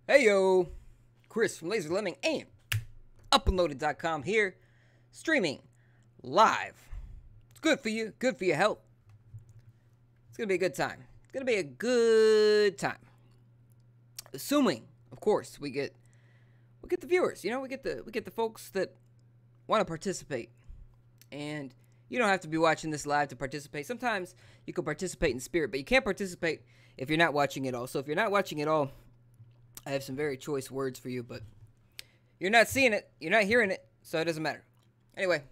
Heyo, Chris from Lemming and UPNLOADED.com here, streaming live. It's good for you, good for your health. It's gonna be a good time. It's gonna be a good time. Assuming, of course, we get the viewers. You know, we get the folks that want to participate. And you don't have to be watching this live to participate. Sometimes you can participate in spirit, but you can't participate if you're not watching at all. So if you're not watching at all, I have some very choice words for you, but you're not seeing it, you're not hearing it, so it doesn't matter. Anyway,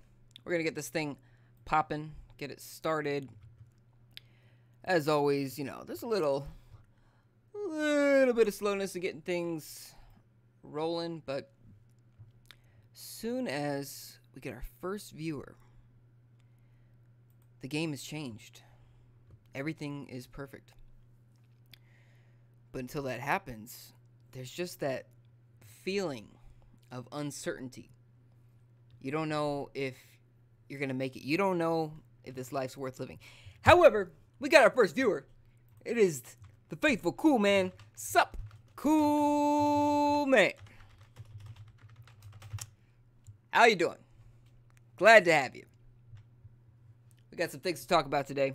we're going to get this thing popping, get it started. As always, you know, there's a little bit of slowness in getting things rolling, but soon as we get our first viewer, the game has changed. Everything is perfect. But until that happens, there's just that feeling of uncertainty. You don't know if you're going to make it. You don't know if this life's worth living. However, we got our first viewer. It is the faithful Cool Man. Sup, Cool Man? How you doing? Glad to have you. We got some things to talk about today.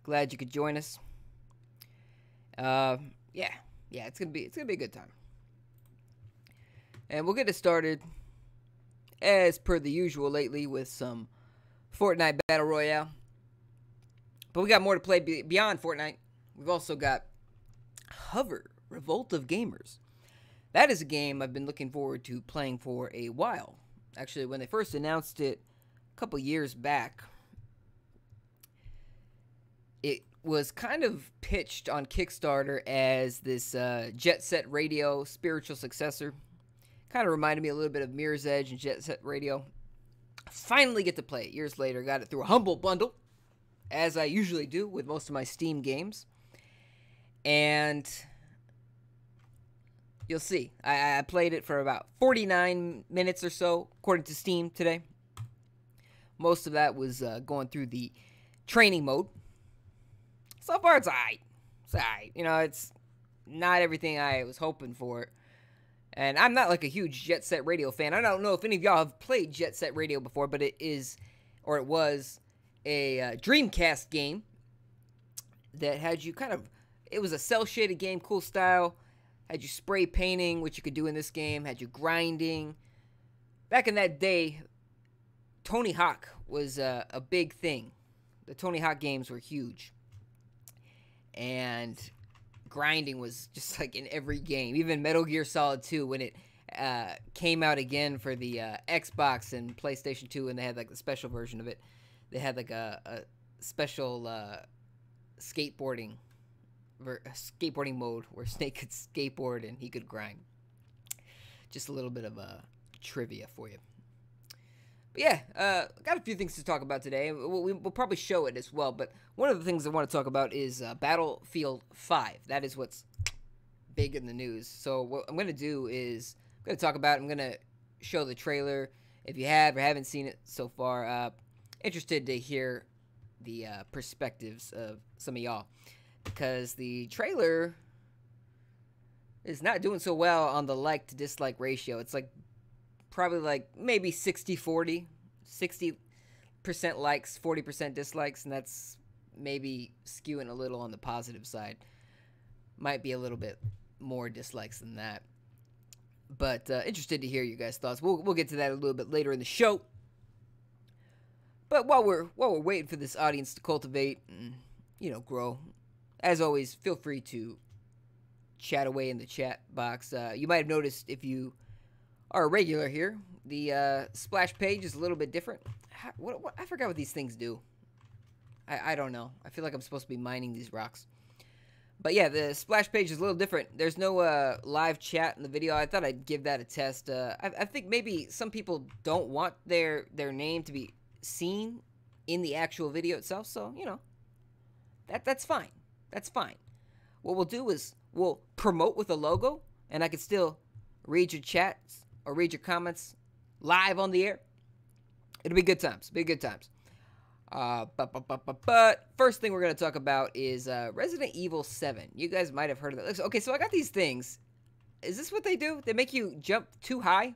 Glad you could join us. Yeah, it's gonna be a good time. And we'll get it started as per the usual lately with some Fortnite Battle Royale. But we got more to play beyond Fortnite. We've also got Hover, Revolt of Gamers. That is a game I've been looking forward to playing for a while. Actually, when they first announced it a couple years back, it was kind of pitched on Kickstarter as this Jet Set Radio spiritual successor. Kind of reminded me a little bit of Mirror's Edge and Jet Set Radio. Finally get to play it years later. Got it through a humble bundle, as I usually do with most of my Steam games. And you'll see. I played it for about 49 minutes or so, according to Steam today. Most of that was going through the training mode. So far, it's alright. It's alright. You know, it's not everything I was hoping for. And I'm not like a huge Jet Set Radio fan. I don't know if any of y'all have played Jet Set Radio before, but it was a Dreamcast game that had you it was a cel-shaded game, cool style. Had you spray painting, which you could do in this game. Had you grinding. Back in that day, Tony Hawk was a big thing. The Tony Hawk games were huge. And grinding was just like in every game. Even Metal Gear Solid 2, when it came out again for the Xbox and PlayStation 2, and they had like the special version of it. They had like a special skateboarding mode where Snake could skateboard and he could grind. Just a little bit of trivia for you. But yeah, got a few things to talk about today. We'll probably show it as well, but one of the things I want to talk about is Battlefield 5. That is what's big in the news. So what I'm going to do is I'm going to talk about it. I'm going to show the trailer. If you have or haven't seen it so far, interested to hear the perspectives of some of y'all. Because the trailer is not doing so well on the like to dislike ratio. It's like probably like maybe 60-40, 60% likes, 40% dislikes, and that's maybe skewing a little on the positive side. Might be a little bit more dislikes than that. But interested to hear you guys' thoughts. We'll get to that a little bit later in the show. But while we're waiting for this audience to cultivate and, you know, grow, as always, feel free to chat away in the chat box. You might have noticed if you are a regular here, the splash page is a little bit different. I forgot what these things do. I don't know. I feel like I'm supposed to be mining these rocks. But yeah, the splash page is a little different. There's no live chat in the video. I thought I'd give that a test. I think maybe some people don't want their name to be seen in the actual video itself. So, you know, that's fine. That's fine. What we'll do is we'll promote with a logo, and I can still read your chats or read your comments live on the air. It'll be good times. Be good times. But first thing we're going to talk about is Resident Evil 7. You guys might have heard of that. Okay, so I got these things. Is this what they do? They make you jump too high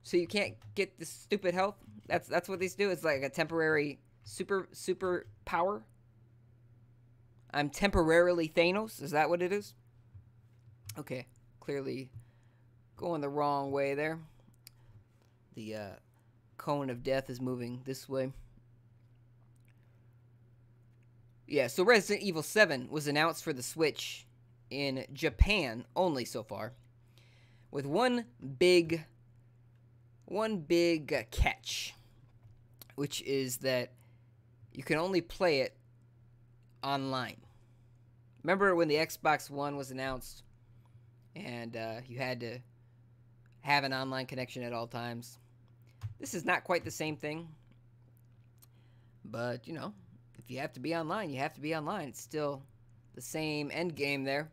so you can't get this stupid health? That's what these do? It's like a temporary super power? I'm temporarily Thanos? Is that what it is? Okay. Clearly going the wrong way there. The cone of death is moving this way. Yeah, so Resident Evil 7 was announced for the Switch in Japan only so far, with one big catch, which is that you can only play it online. Remember when the Xbox One was announced and you had to have an online connection at all times? This is not quite the same thing, but, you know, if you have to be online, you have to be online. It's still the same end game there.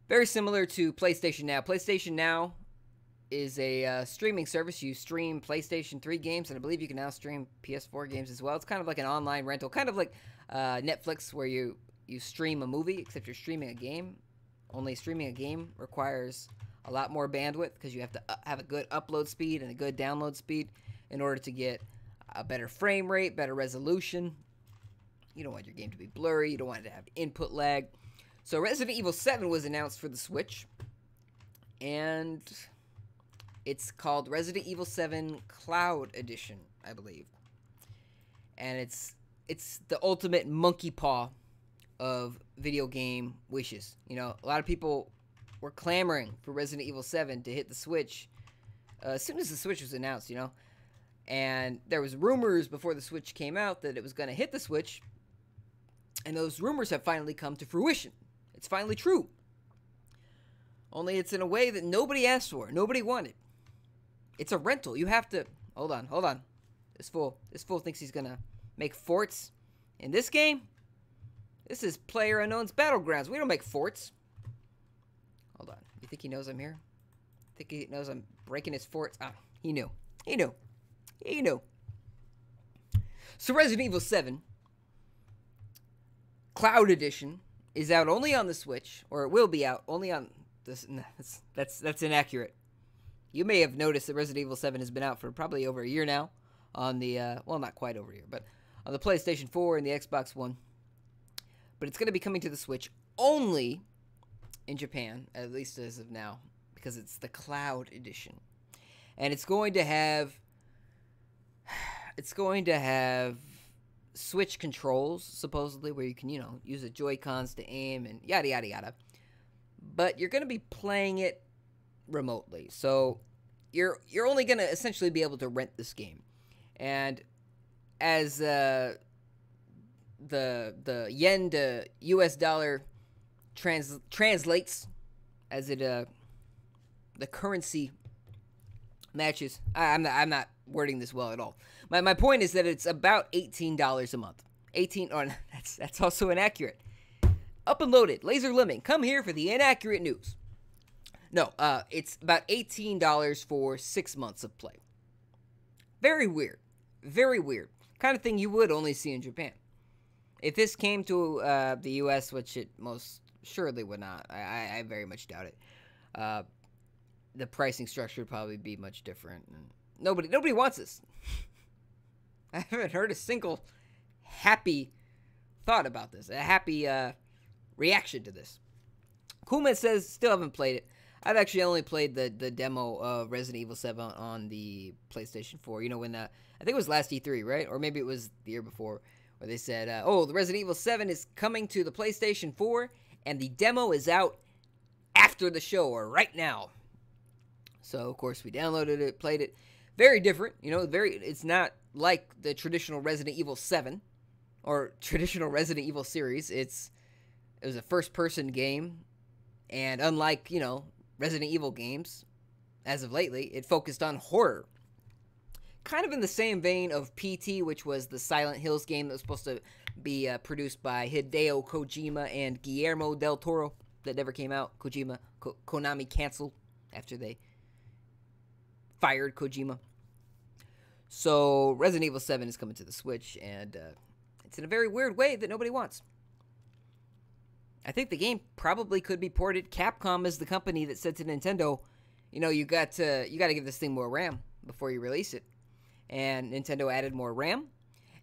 Very similar to PlayStation Now. PlayStation Now is a streaming service. You stream PlayStation 3 games, and I believe you can now stream PS4 games as well. It's kind of like an online rental, kind of like Netflix, where you stream a movie, except you're streaming a game. Only streaming a game requires a lot more bandwidth because you have to have a good upload speed and a good download speed in order to get a better frame rate, better resolution. You don't want your game to be blurry. You don't want it to have input lag. So Resident Evil 7 was announced for the Switch, and it's called Resident Evil 7 Cloud Edition, I believe. And it's the ultimate monkey paw of video game wishes. You know, a lot of people were clamoring for Resident Evil 7 to hit the Switch as soon as the Switch was announced, you know. And there was rumors before the Switch came out that it was going to hit the Switch, and those rumors have finally come to fruition. It's finally true. Only it's in a way that nobody asked for, nobody wanted. It's a rental. You have to... Hold on. This fool thinks he's going to make forts in this game? This is PlayerUnknown's Battlegrounds. We don't make forts. Hold on. You think he knows I'm here? Think he knows I'm breaking his forts? Ah, he knew. So Resident Evil 7 Cloud Edition is out only on the Switch, or it will be out only on this. No, that's inaccurate. You may have noticed that Resident Evil 7 has been out for probably over a year now on the, well, not quite over a year, but on the PlayStation 4 and the Xbox One. But it's going to be coming to the Switch only in Japan, at least as of now, because it's the Cloud Edition. And it's going to have Switch controls, supposedly, where you can, you know, use the Joy-Cons to aim and yada, yada, yada. But you're going to be playing it remotely. So you're only going to essentially be able to rent this game. And as the yen to US dollar translates, as it the currency matches. I'm not wording this well at all. My point is that it's about $18 a month. That's also inaccurate. Up and loaded, Laser Lemming, come here for the inaccurate news. No, it's about $18 for 6 months of play. Very weird. Very weird. Kind of thing you would only see in Japan. If this came to the US, which it most surely would not, I very much doubt it. The pricing structure would probably be much different. Nobody wants this. I haven't heard a single happy thought about this. A happy reaction to this. Coolman says, still haven't played it. I've actually only played the demo of Resident Evil 7 on the PlayStation 4. You know, when I think it was last E3, right? Or maybe it was the year before, where they said, oh, the Resident Evil 7 is coming to the PlayStation 4, and the demo is out after the show, or right now. So, of course, we downloaded it, played it. Very different, you know, it's not like the traditional Resident Evil 7 or traditional Resident Evil series. It was a first-person game, and unlike, you know, Resident Evil games, as of lately, it focused on horror. Kind of in the same vein of PT, which was the Silent Hills game that was supposed to be produced by Hideo Kojima and Guillermo del Toro that never came out. Konami canceled after they fired Kojima. So Resident Evil 7 is coming to the Switch, and it's in a very weird way that nobody wants. I think the game probably could be ported. Capcom is the company that said to Nintendo, you got to give this thing more RAM before you release it. And Nintendo added more RAM,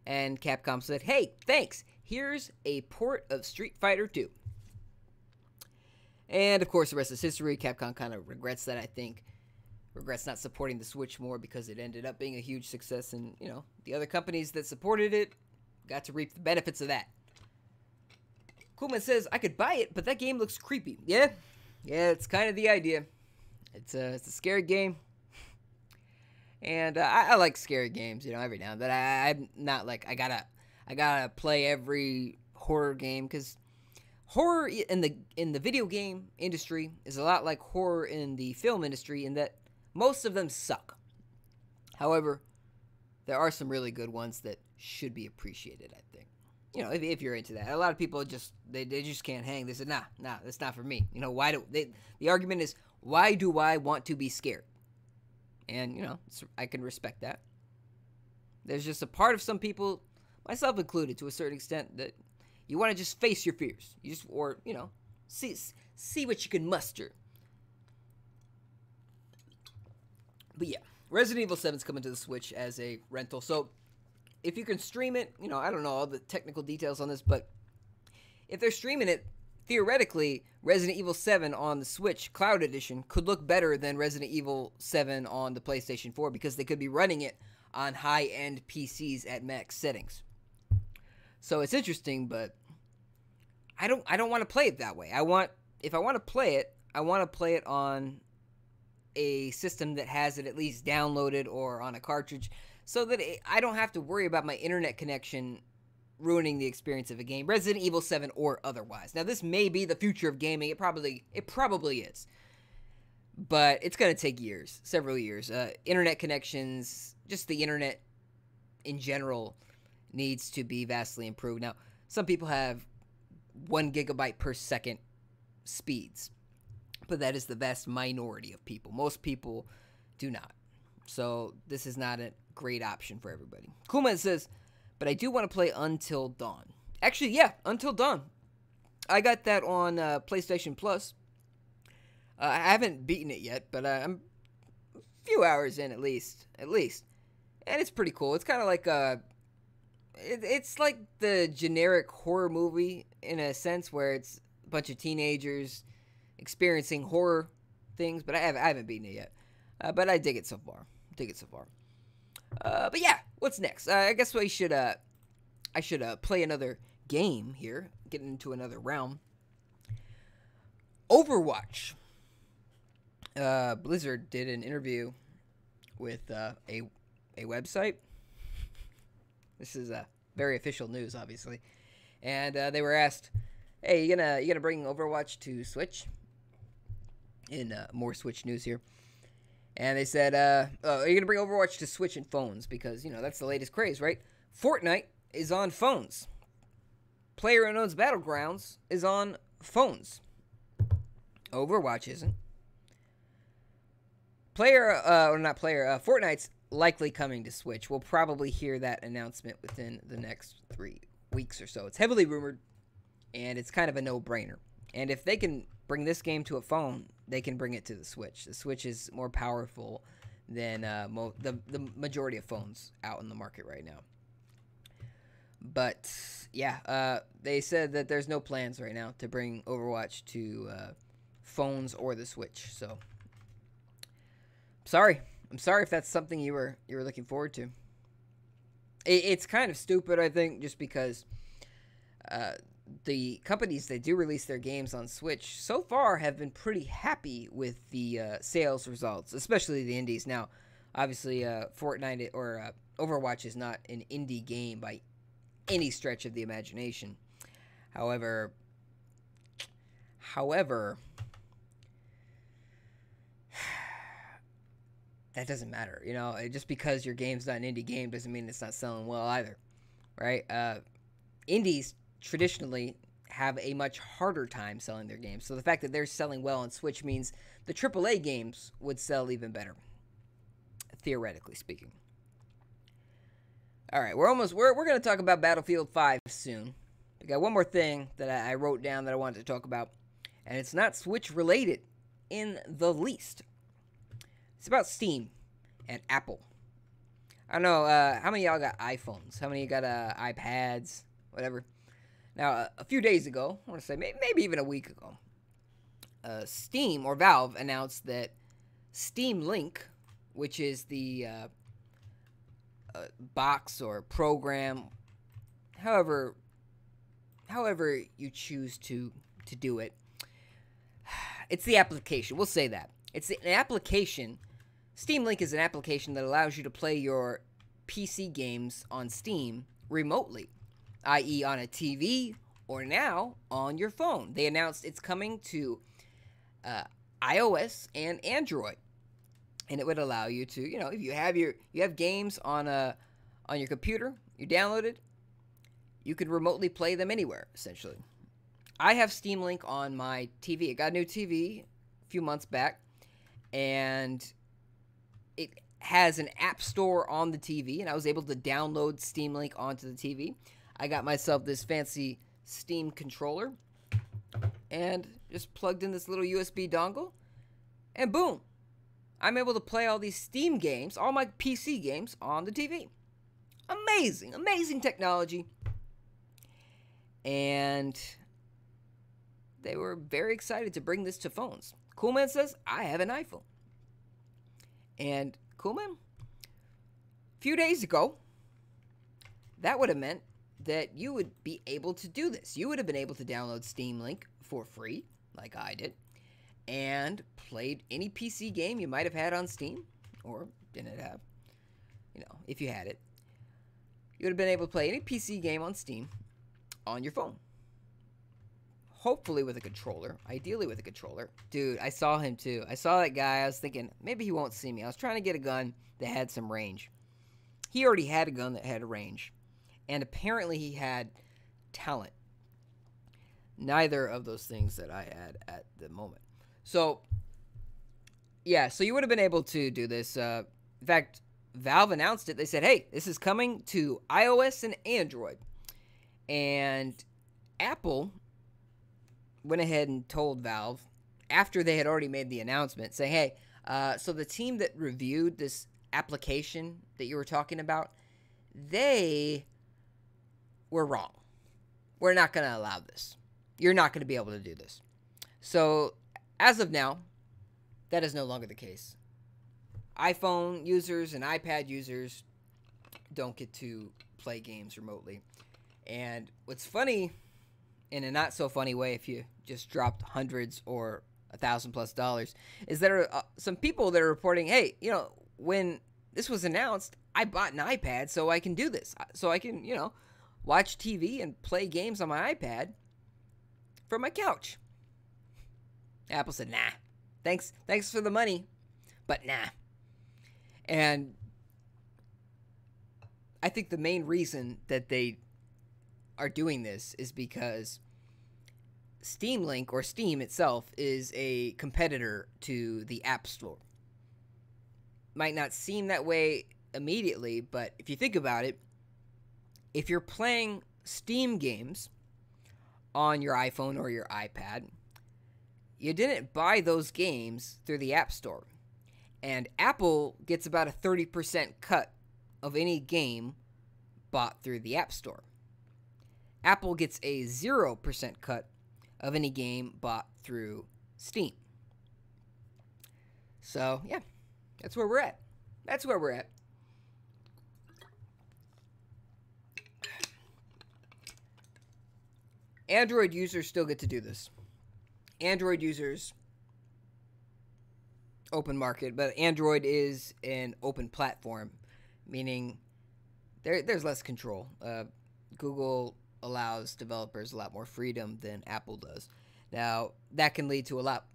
and Capcom said, "Hey, thanks. Here's a port of Street Fighter 2." And of course, the rest is history. Capcom kind of regrets that, I think. Regrets not supporting the Switch more because it ended up being a huge success, and the other companies that supported it got to reap the benefits of that. Coolman says, "I could buy it, but that game looks creepy." Yeah, it's kind of the idea. It's a scary game, and I like scary games. Every now and then. I'm not like I gotta play every horror game, because horror in the video game industry is a lot like horror in the film industry, in that most of them suck. However, there are some really good ones that should be appreciated, I think. If you're into that. A lot of people they just can't hang. They said, nah, that's not for me. The argument is, why do I want to be scared? And, I can respect that. There's just a part of some people, myself included to a certain extent, that you want to just face your fears. See what you can muster. But yeah, Resident Evil 7 is coming to the Switch as a rental. So if you can stream it, I don't know all the technical details on this, but if they're streaming it, theoretically, Resident Evil 7 on the Switch Cloud Edition could look better than Resident Evil 7 on the PlayStation 4, because they could be running it on high-end PCs at max settings. So it's interesting, but I don't want to play it that way. If I want to play it, I want to play it on a system that has it at least downloaded or on a cartridge, so that I don't have to worry about my internet connection ruining the experience of a game, Resident Evil 7 or otherwise. Now, this may be the future of gaming. It probably is. But it's going to take years, several years. Internet connections, just the internet in general, needs to be vastly improved. Now, some people have 1 gigabyte per second speeds, but that is the vast minority of people. Most people do not. So this is not a great option for everybody. Coolman says, "But I do want to play Until Dawn." Actually, yeah, Until Dawn. I got that on PlayStation Plus. I haven't beaten it yet, but I'm a few hours in at least. And it's pretty cool. It's kind of like it's like the generic horror movie in a sense, where it's a bunch of teenagers experiencing horror things, but I haven't beaten it yet. But I dig it so far. But yeah, what's next? I guess I should play another game here, get into another realm. Overwatch. Blizzard did an interview with a website. This is very official news, obviously, and they were asked, "Hey, you gonna bring Overwatch to Switch?" In more Switch news here. And they said, are you going to bring Overwatch to Switch and phones? Because, that's the latest craze, right? Fortnite is on phones. PlayerUnknown's Battlegrounds is on phones. Overwatch isn't. Fortnite's likely coming to Switch. We'll probably hear that announcement within the next 3 weeks or so. It's heavily rumored, and it's kind of a no-brainer. And if they can bring this game to a phone, they can bring it to the Switch. The Switch is more powerful than the majority of phones out in the market right now. But yeah, they said that there's no plans right now to bring Overwatch to phones or the Switch. So I'm sorry if that's something you were looking forward to. It's kind of stupid, I think, just because the companies that do release their games on Switch so far have been pretty happy with the sales results, especially the indies. Now, obviously, Fortnite or Overwatch is not an indie game by any stretch of the imagination. However, that doesn't matter. Just because your game's not an indie game doesn't mean it's not selling well either, right? Indies traditionally have a much harder time selling their games. So the fact that they're selling well on Switch means the AAA games would sell even better, theoretically speaking. All right, we're going to talk about Battlefield 5 soon. I got one more thing that I wrote down that I wanted to talk about, and it's not Switch related in the least. It's about Steam and Apple. I don't know, how many of y'all got iPhones? How many of you got iPads? Whatever. Now, a few days ago, I want to say maybe even a week ago, Steam or Valve announced that Steam Link, which is the box or program, however you choose to do it, it's the application. We'll say that. It's an application. Steam Link is an application that allows you to play your PC games on Steam remotely, i.e. on a TV or now on your phone. They announced it's coming to iOS and Android, and it would allow you to, if you have games on your computer, you downloaded, you could remotely play them anywhere, essentially. I have Steam Link on my TV. I got a new TV a few months back, and it has an app store on the TV, and I was able to download Steam Link onto the TV. I got myself this fancy Steam controller and just plugged in this little USB dongle, and boom, I'm able to play all these Steam games, all my PC games, on the TV. Amazing, amazing technology. And they were very excited to bring this to phones. Coolman says, I have an iPhone. And Coolman, a few days ago, that would have meant that you would be able to do this. You would have been able to download Steam Link for free, like I did, and played any PC game you might have had on Steam, or didn't have, if you had it. You would have been able to play any PC game on Steam on your phone. Hopefully with a controller. Ideally with a controller. Dude, I saw him too. I saw that guy. I was thinking, maybe he won't see me. I was trying to get a gun that had some range. He already had a gun that had a range. And apparently he had talent. Neither of those things that I had at the moment. So, yeah. So you would have been able to do this. In fact, Valve announced it. They said, hey, this is coming to iOS and Android. And Apple went ahead and told Valve, after they had already made the announcement, saying, hey, so the team that reviewed this application that you were talking about, they were wrong. We're not going to allow this. You're not going to be able to do this. So, as of now, that is no longer the case. iPhone users and iPad users don't get to play games remotely. And what's funny, in a not so funny way, if you just dropped hundreds or $1,000+ is there are some people that are reporting, hey, when this was announced, I bought an iPad so I can do this, so I can watch TV and play games on my iPad from my couch. Apple said, nah, thanks for the money, but nah. And I think the main reason that they are doing this is because Steam Link, or Steam itself, is a competitor to the App Store. Might not seem that way immediately, but if you think about it, if you're playing Steam games on your iPhone or your iPad, you didn't buy those games through the App Store. And Apple gets about a 30% cut of any game bought through the App Store. Apple gets a 0% cut of any game bought through Steam. So, yeah, that's where we're at. That's where we're at. Android users still get to do this. Android users, open market, but Android is an open platform, meaning there's less control. Google allows developers a lot more freedom than Apple does. Now, that can lead to a lot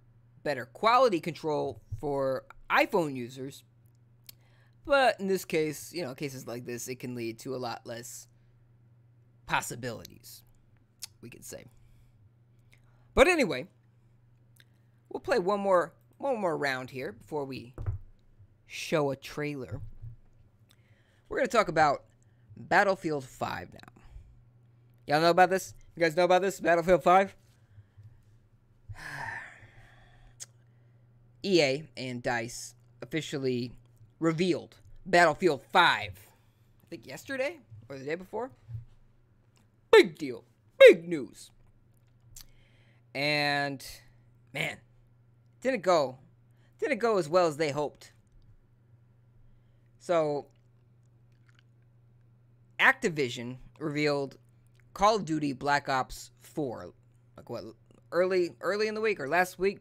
better quality control for iPhone users, but in this case, cases like this, it can lead to a lot less possibilities, we could say. But anyway, we'll play one more round here before we show a trailer. We're going to talk about Battlefield 5 now. Y'all know about this? You guys know about this? Battlefield 5? EA and DICE officially revealed Battlefield 5. I think yesterday or the day before. Big deal. Big news. And man, didn't go as well as they hoped. So Activision revealed Call of Duty Black Ops 4, like what, early in the week or last week,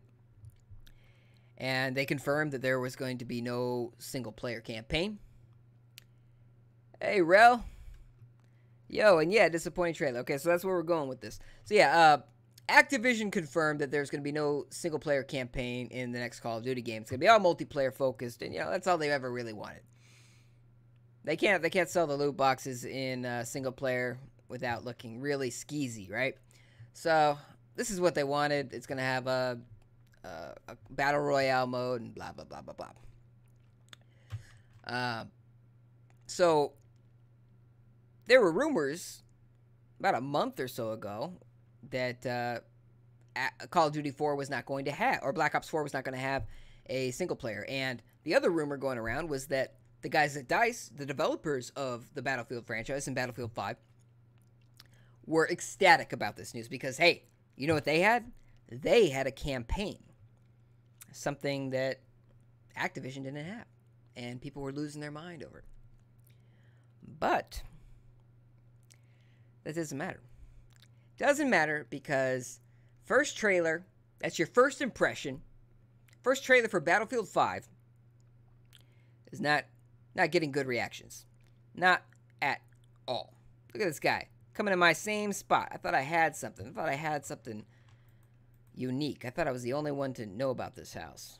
and they confirmed that there was going to be no single player campaign. Hey, Rel. Yo, and yeah, disappointing trailer. Okay, so that's where we're going with this. So yeah, Activision confirmed that there's going to be no single player campaign in the next Call of Duty game. It's going to be all multiplayer focused, and that's all they've ever really wanted. They can't sell the loot boxes in single player without looking really skeezy, right? So this is what they wanted. It's going to have a battle royale mode and blah blah blah blah blah. So there were rumors about a month or so ago that Call of Duty 4 was not going to have, or Black Ops 4 was not going to have a single player. And the other rumor going around was that the guys at DICE, the developers of the Battlefield franchise and Battlefield 5, were ecstatic about this news because, hey, you know what they had? They had a campaign. Something that Activision didn't have. And people were losing their mind over it. But that doesn't matter. Doesn't matter because first trailer, that's your first impression. First trailer for Battlefield 5 is not getting good reactions. Not at all. Look at this guy coming in my same spot. I thought I had something. I thought I had something unique. I thought I was the only one to know about this house.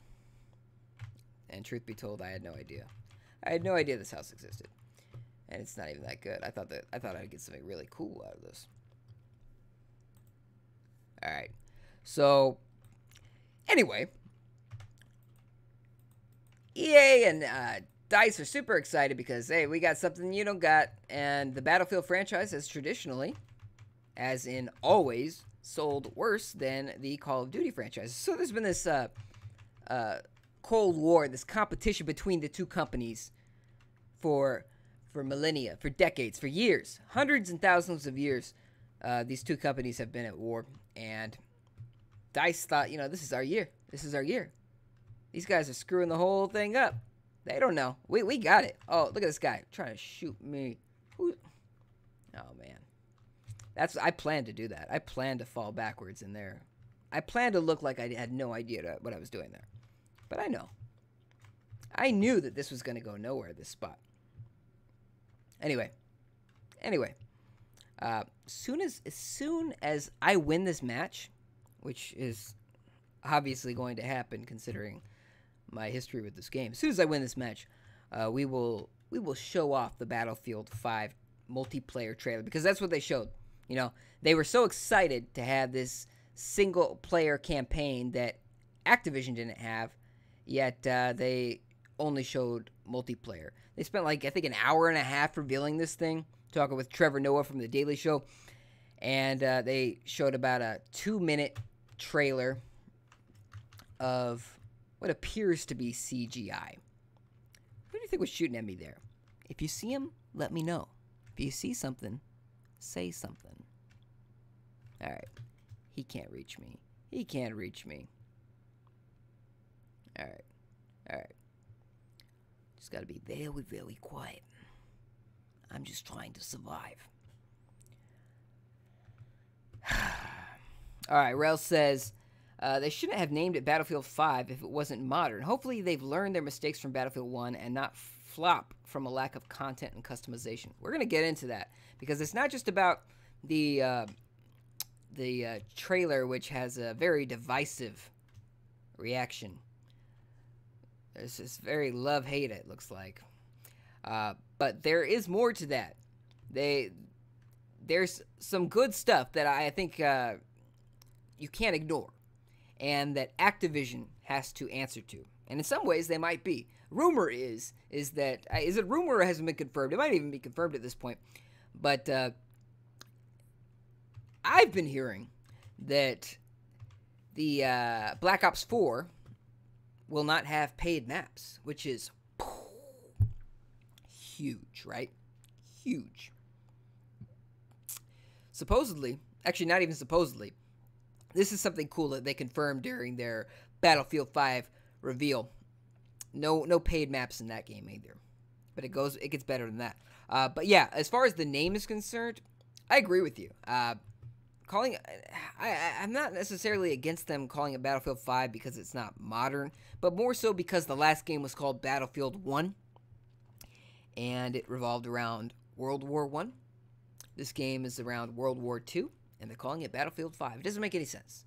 And truth be told, I had no idea. I had no idea this house existed. And it's not even that good. I thought I'd get something really cool out of this. Alright. So, anyway, EA and DICE are super excited because, hey, we got something you don't got. And the Battlefield franchise has traditionally, as in always, sold worse than the Call of Duty franchise. So there's been this Cold War, this competition between the two companies for millennia, for decades, for years. Hundreds and thousands of years, these two companies have been at war. And DICE thought, this is our year. This is our year. These guys are screwing the whole thing up. They don't know. We got it. Oh, look at this guy trying to shoot me. Oh, man. I planned to do that. I planned to fall backwards in there. I planned to look like I had no idea what I was doing there. But I know. I knew that this was going to go nowhere, this spot. Anyway. As soon as I win this match, which is obviously going to happen considering my history with this game. As soon as I win this match, we will show off the Battlefield 5 multiplayer trailer because that's what they showed. They were so excited to have this single player campaign that Activision didn't have, yet they only showed multiplayer. They spent I think an hour and a half revealing this thing, talking with Trevor Noah from The Daily Show, and they showed about a 2-minute trailer of what appears to be CGI. Who do you think was shooting at me there? If you see him, let me know. If you see something, say something. Alright. He can't reach me. He can't reach me. Alright. Just gotta be very, very quiet. I'm just trying to survive. Alright, Rel says, they shouldn't have named it Battlefield 5 if it wasn't modern. Hopefully they've learned their mistakes from Battlefield 1 and not flop from a lack of content and customization. We're going to get into that because it's not just about the trailer, which has a very divisive reaction. There's this very love-hate, it looks like. But there is more to that. There's some good stuff that I think you can't ignore, and that Activision has to answer to. And in some ways, they might be. Rumor is that is it rumor or hasn't been confirmed? It might even be confirmed at this point. But I've been hearing that the Black Ops 4 will not have paid maps, which is huge, right? Huge. Supposedly, actually not even supposedly, this is something cool that they confirmed during their Battlefield 5 reveal. No paid maps in that game either. But it gets better than that. But yeah, as far as the name is concerned, I agree with you. I'm not necessarily against them calling it Battlefield 5 because it's not modern, but more so because the last game was called Battlefield 1, and it revolved around World War 1. This game is around World War 2, and they're calling it Battlefield 5. It doesn't make any sense.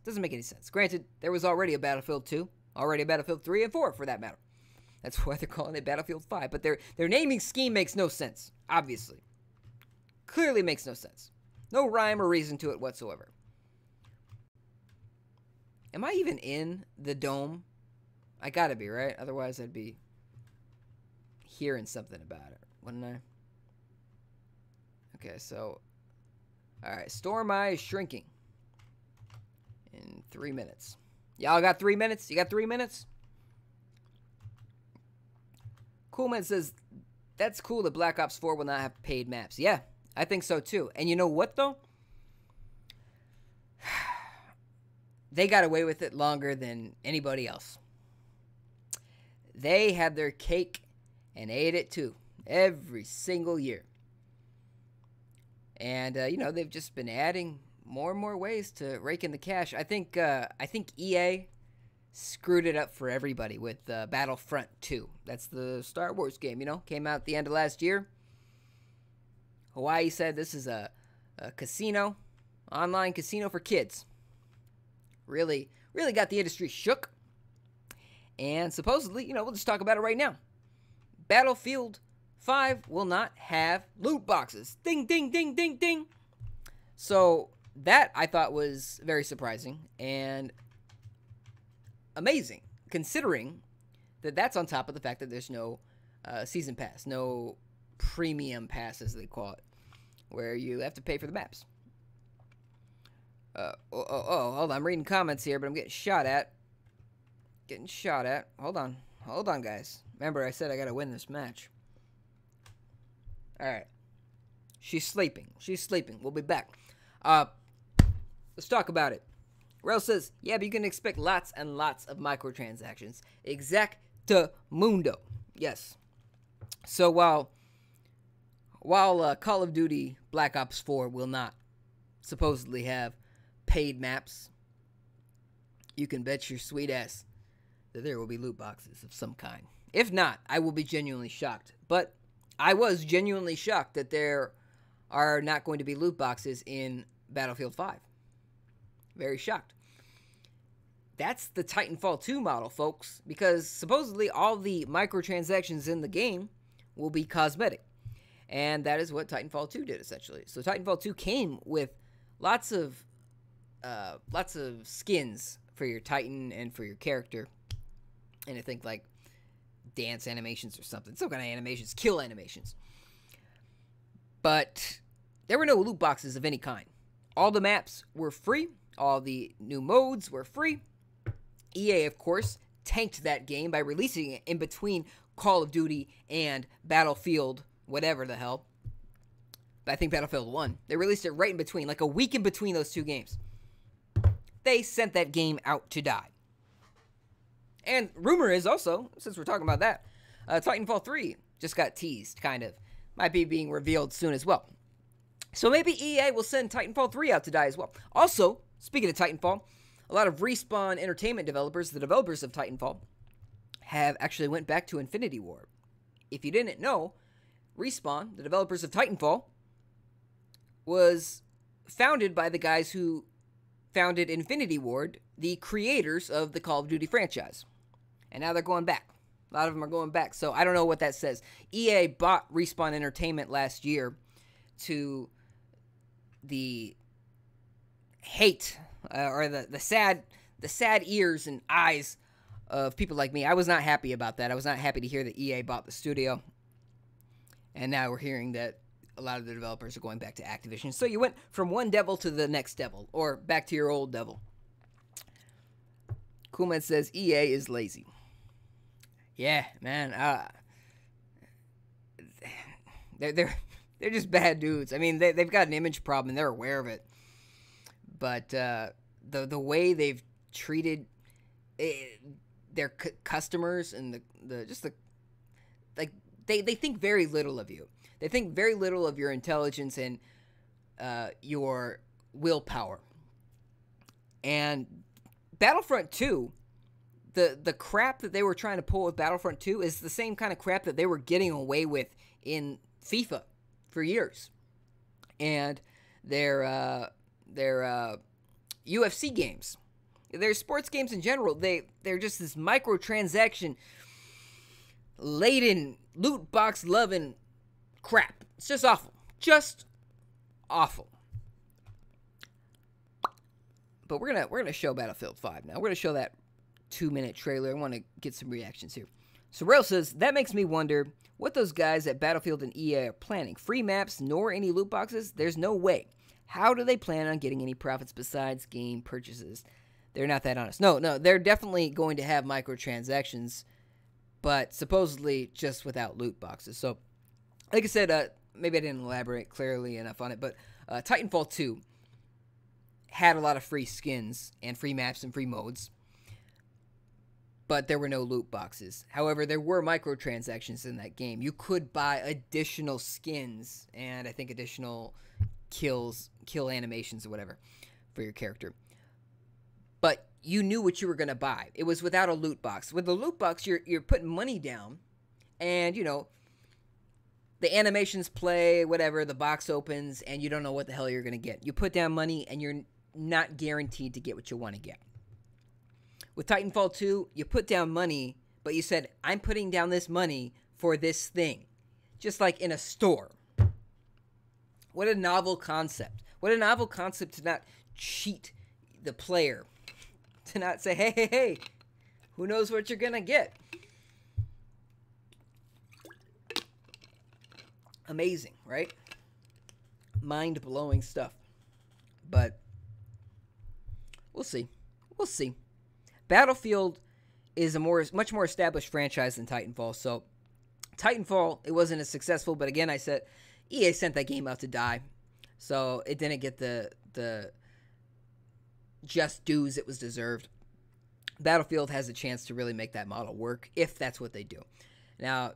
Granted, there was already a Battlefield 2, already a Battlefield 3 and 4 for that matter. That's why they're calling it Battlefield 5. But their naming scheme makes no sense, obviously. Clearly makes no sense. No rhyme or reason to it whatsoever. Am I even in the dome? I gotta be, right? Otherwise I'd be hearing something about it, wouldn't I? Okay, so... Alright, Storm Eye is shrinking. In 3 minutes. Y'all got 3 minutes? You got 3 minutes? Coolman says, that's cool that Black Ops 4 will not have paid maps. Yeah, I think so too. And you know what, though? They got away with it longer than anybody else. They had their cake and ate it too. Every single year. And, you know, they've just been adding more and more ways to rake in the cash. I think EA screwed it up for everybody with Battlefront 2. That's the Star Wars game, you know, came out at the end of last year. Hawaii said this is a casino, online casino for kids. Really got the industry shook. And supposedly, you know, we'll just talk about it right now. Battlefield 5 will not have loot boxes. Ding, ding, ding, ding, ding. So that I thought was very surprising and amazing, considering that that's on top of the fact that there's no season pass, no premium pass, as they call it, where you have to pay for the maps. Hold on, I'm reading comments here, but I'm getting shot at. Hold on, guys. Remember, I said I gotta win this match. All right. She's sleeping. We'll be back. Let's talk about it. Rel says, yeah, but you can expect lots and lots of microtransactions. Exactamundo. Yes. So while Call of Duty Black Ops 4 will not supposedly have paid maps, you can bet your sweet ass that there will be loot boxes of some kind. If not, I will be genuinely shocked. But I was genuinely shocked that there are not going to be loot boxes in Battlefield 5. Very shocked. That's the Titanfall 2 model, folks, because supposedly all the microtransactions in the game will be cosmetic. And that is what Titanfall 2 did, essentially. So Titanfall 2 came with lots of skins for your Titan and for your character. And I think, like, dance animations or something. Some kind of animations. Kill animations. But there were no loot boxes of any kind. All the maps were free. All the new modes were free. EA, of course, tanked that game by releasing it in between Call of Duty and Battlefield, whatever the hell. But I think Battlefield 1. They released it right in between, like a week in between those two games. They sent that game out to die. And rumor is also, since we're talking about that, Titanfall 3 just got teased, kind of. Might be being revealed soon as well. So maybe EA will send Titanfall 3 out to die as well. Also, speaking of Titanfall, a lot of Respawn Entertainment developers, the developers of Titanfall, have actually went back to Infinity Ward. If you didn't know, Respawn, the developers of Titanfall, was founded by the guys who founded Infinity Ward, the creators of the Call of Duty franchise. And now they're going back. A lot of them are going back. So I don't know what that says. EA bought Respawn Entertainment last year to the hate or the sad ears and eyes of people like me. I was not happy about that. I was not happy to hear that EA bought the studio. And now we're hearing that a lot of the developers are going back to Activision. So you went from one devil to the next devil, or back to your old devil. Coolman says EA is lazy. Yeah, man. They're just bad dudes. I mean, they've got an image problem and they're aware of it. But the way they've treated their customers and they think very little of you. They think very little of your intelligence and your willpower. And Battlefront 2, the crap that they were trying to pull with Battlefront 2 is the same kind of crap that they were getting away with in FIFA for years. And their UFC games, their sports games in general, they're just this microtransaction laden, loot box loving crap. It's just awful. Just awful. But we're gonna show Battlefield 5 now. We're gonna show that 2-minute trailer. I want to get some reactions here. So Rail says, that makes me wonder what those guys at Battlefield and EA are planning. Free maps, nor any loot boxes? There's no way. How do they plan on getting any profits besides game purchases? They're not that honest. No, they're definitely going to have microtransactions, but supposedly just without loot boxes. So, like I said, maybe I didn't elaborate clearly enough on it, but Titanfall 2 had a lot of free skins and free maps and free modes, but there were no loot boxes. However, there were microtransactions in that game. You could buy additional skins and I think additional kill animations or whatever for your character. But you knew what you were going to buy. It was without a loot box. With the loot box, you're putting money down and, you know, the animations play, whatever, the box opens, and you don't know what the hell you're going to get. You put down money, and you're not guaranteed to get what you want to get. With Titanfall 2, you put down money, but you said, I'm putting down this money for this thing. Just like in a store. What a novel concept. What a novel concept to not cheat the player. To not say, hey, who knows what you're going to get. Amazing, right? Mind-blowing stuff. But we'll see. We'll see. Battlefield is a much more established franchise than Titanfall. So Titanfall, it wasn't as successful, but again, I said EA sent that game out to die. So it didn't get the just dues it was deserved. Battlefield has a chance to really make that model work if that's what they do. Now,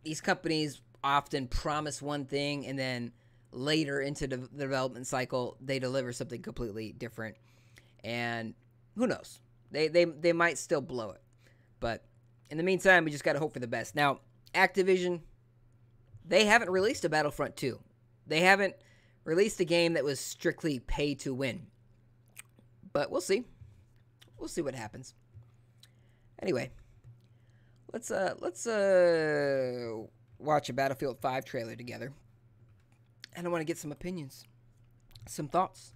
these companies often promise one thing and then later into the development cycle they deliver something completely different, and who knows, they might still blow it. But in the meantime, we just got to hope for the best. Now Activision, they haven't released a Battlefront 2. They haven't released a game that was strictly pay to win, but we'll see what happens. Anyway, let's watch a Battlefield 5 trailer together. And I want to get some opinions, some thoughts.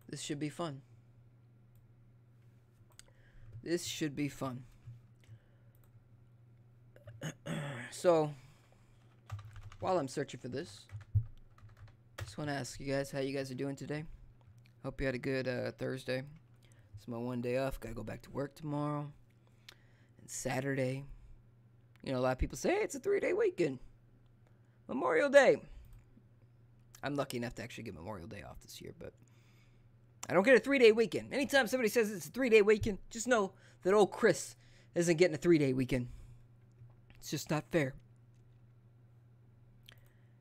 This should be fun. This should be fun. So, while I'm searching for this, just want to ask you guys how you guys are doing today. Hope you had a good Thursday. It's my one day off. Got to go back to work tomorrow. And Saturday. You know, a lot of people say, hey, it's a 3-day weekend. Memorial Day. I'm lucky enough to actually get Memorial Day off this year, but I don't get a 3-day weekend. Anytime somebody says it's a 3-day weekend, just know that old Chris isn't getting a 3-day weekend. It's just not fair.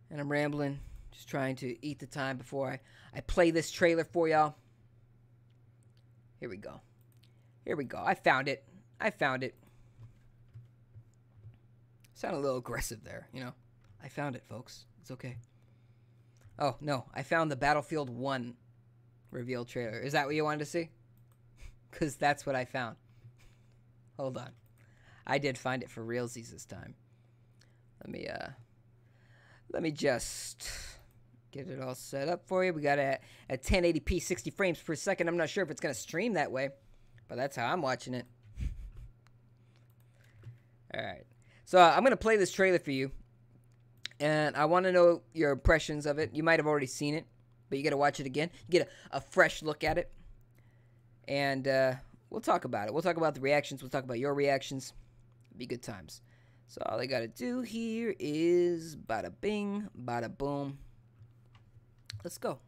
And I'm rambling, just trying to eat the time before I play this trailer for y'all. Here we go. Here we go. I found it. Sound a little aggressive there, you know. I found it, folks. It's okay. Oh, no. I found the Battlefield 1 reveal trailer. Is that what you wanted to see? Because that's what I found. Hold on. I did find it for realsies this time. Let me just get it all set up for you. We got it at 1080p, 60 frames per second. I'm not sure if it's going to stream that way, but that's how I'm watching it. All right. So I'm going to play this trailer for you. And I want to know your impressions of it. You might have already seen it, but you got to watch it again. You get a fresh look at it. And we'll talk about it. We'll talk about the reactions. We'll talk about your reactions. It'll be good times. So all I got to do here is bada bing, bada boom. Let's go.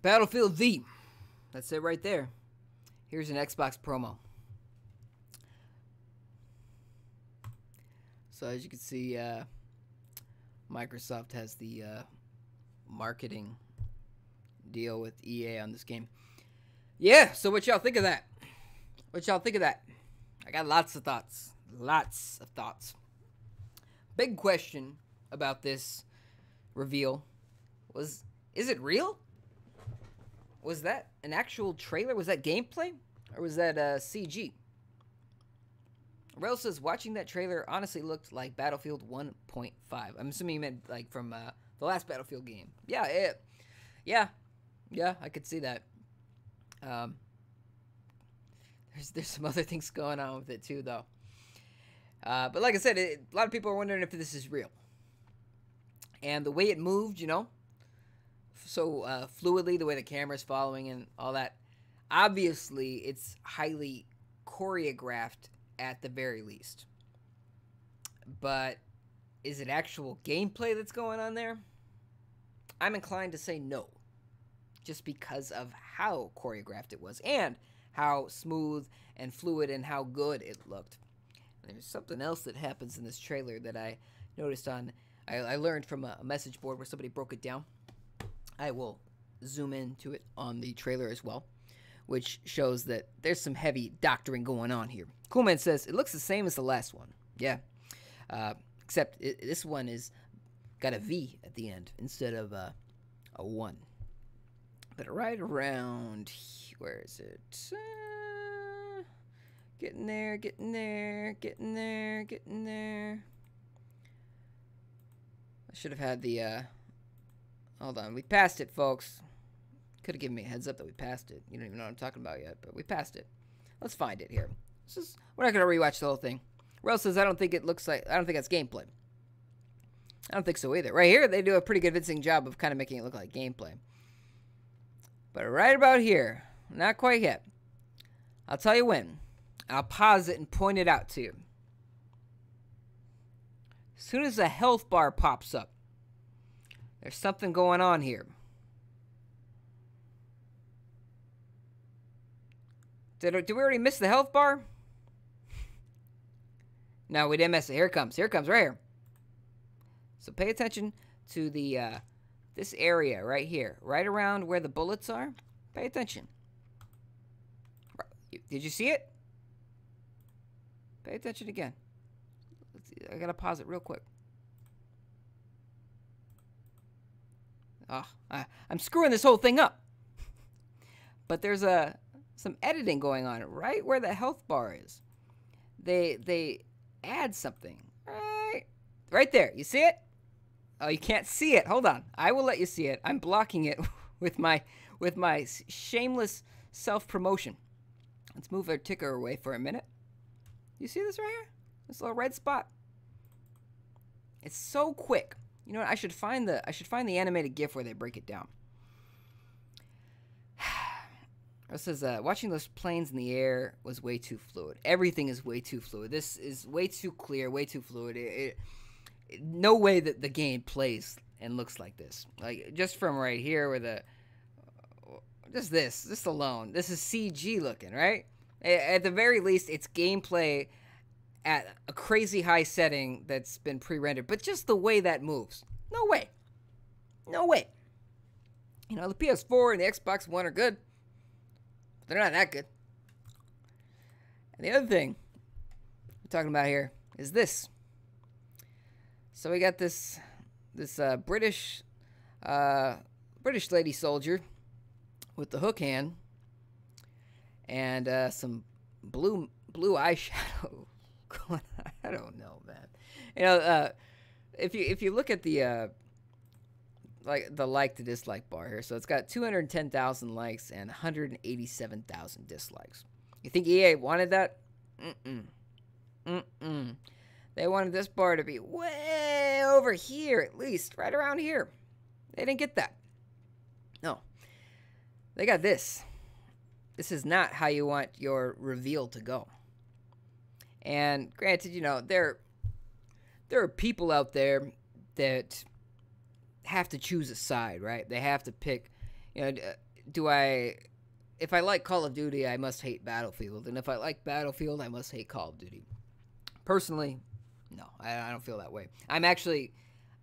Battlefield V. That's it right there. Here's an Xbox promo. So as you can see, Microsoft has the marketing deal with EA on this game. Yeah, so what y'all think of that? What y'all think of that? I got lots of thoughts. Lots of thoughts. Big question about this reveal was, is it real? Was that an actual trailer? Was that gameplay? Or was that CG? Rail says, watching that trailer honestly looked like Battlefield 1.5. I'm assuming you meant like from the last Battlefield game. Yeah, I could see that. There's some other things going on with it too, though. But like I said, a lot of people are wondering if this is real. And the way it moved, you know, so fluidly, the way the camera's following and all that, obviously it's highly choreographed at the very least. But is it actual gameplay that's going on there? I'm inclined to say no, just because of how choreographed it was and how smooth and fluid and how good it looked. And there's something else that happens in this trailer that I noticed on, I learned from a message board where somebody broke it down. I will zoom into it on the trailer as well, which shows that there's some heavy doctoring going on here. Coolman says, it looks the same as the last one. Yeah. Except this one is got a V at the end instead of a 1. But right around, where is it? Getting there, getting there, getting there, getting there. I should have had the, hold on, we passed it, folks. Could have given me a heads up that we passed it. You don't even know what I'm talking about yet, but we passed it. Let's find it here. We're not going to rewatch the whole thing. Rel says, I don't think that's gameplay. I don't think so either. Right here, they do a pretty convincing job of kind of making it look like gameplay. But right about here, not quite yet. I'll tell you when. I'll pause it and point it out to you. soon as a health bar pops up, there's something going on here. Did we already miss the health bar? No, we didn't miss it. Here it comes. Here it comes right here. So pay attention to the this area right here, right around where the bullets are. Pay attention. Did you see it? Pay attention again. Let's see. I gotta pause it real quick. Oh, I'm screwing this whole thing up. But there's some editing going on right where the health bar is. They add something right there. You see it? Oh, you can't see it. Hold on. I will let you see it. I'm blocking it with my shameless self-promotion. Let's move our ticker away for a minute. You see this right here? This little red spot. It's so quick. You know what? I should find the animated GIF where they break it down. It says, watching those planes in the air was way too fluid. Everything is way too fluid. This is way too clear, way too fluid. No way that the game plays and looks like this. Like, just from right here where this alone. This is CG looking, right? At the very least, it's gameplay at a crazy high setting that's been pre-rendered. But just the way that moves. No way. No way. You know, the PS4 and the Xbox One are good. They're not that good. And the other thing we're talking about here is this. So we got this British lady soldier with the hook hand and some blue eyeshadow going on. I don't know, man. You know, if you look at the like to dislike bar here. So it's got 210,000 likes and 187,000 dislikes. You think EA wanted that? They wanted this bar to be way over here, at least, right around here. They didn't get that. No. They got this. This is not how you want your reveal to go. And granted, you know, there are people out there that have to choose a side, right? They have to pick, you know, if I like Call of Duty, I must hate Battlefield, and if I like Battlefield, I must hate Call of Duty. Personally, no, I don't feel that way. I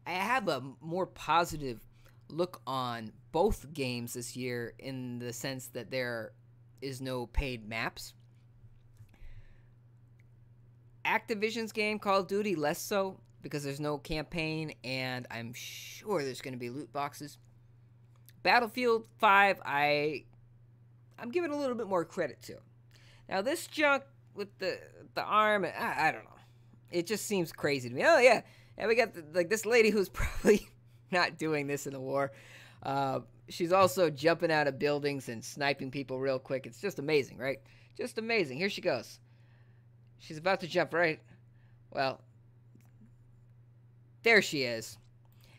have a more positive look on both games this year in the sense that there is no paid maps. Activision's game, Call of Duty, less so, because there's no campaign, and I'm sure there's going to be loot boxes. Battlefield 5, I'm giving a little bit more credit to. Now, this junk with the arm, I don't know. It just seems crazy to me. Oh, yeah. And we got, this lady who's probably not doing this in the war. She's also jumping out of buildings and sniping people real quick. It's just amazing, right? Just amazing. Here she goes. She's about to jump, right? Well, there she is.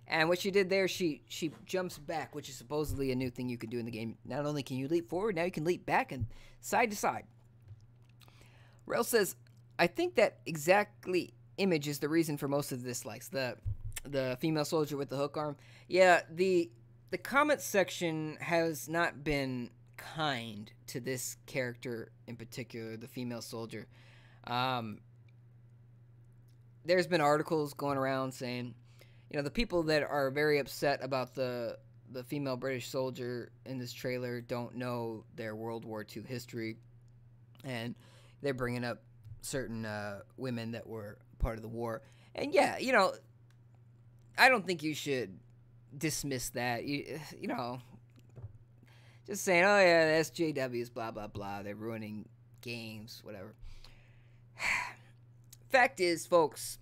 And what she did there, she jumps back, which is supposedly a new thing you can do in the game. Not only can you leap forward, now you can leap back and side to side. Rel says, I think that exactly image is the reason for most of the dislikes. The female soldier with the hook arm. Yeah, the comment section has not been kind to this character in particular, the female soldier. There's been articles going around saying, you know, the people that are very upset about the female British soldier in this trailer don't know their World War II history, and they're bringing up certain women that were part of the war. And yeah, you know, I don't think you should dismiss that. You know, just saying, oh yeah, the SJWs, blah blah blah, they're ruining games, whatever. Fact is, folks,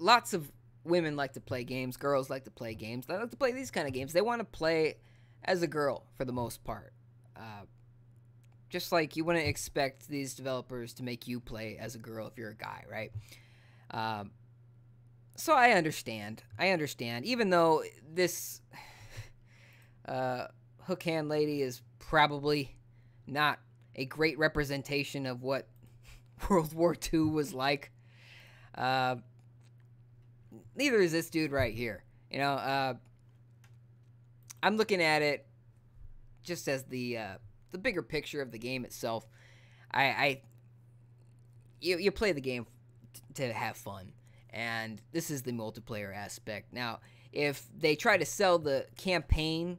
lots of women like to play games. Girls like to play games. They like to play these kind of games. They want to play as a girl for the most part. Just like you wouldn't expect these developers to make you play as a girl if you're a guy, right? So I understand. Even though this hook hand lady is probably not a great representation of what World War II was like. neither is this dude right here. You know, I'm looking at it just as the bigger picture of the game itself. You play the game to have fun, and this is the multiplayer aspect. Now, if they try to sell the campaign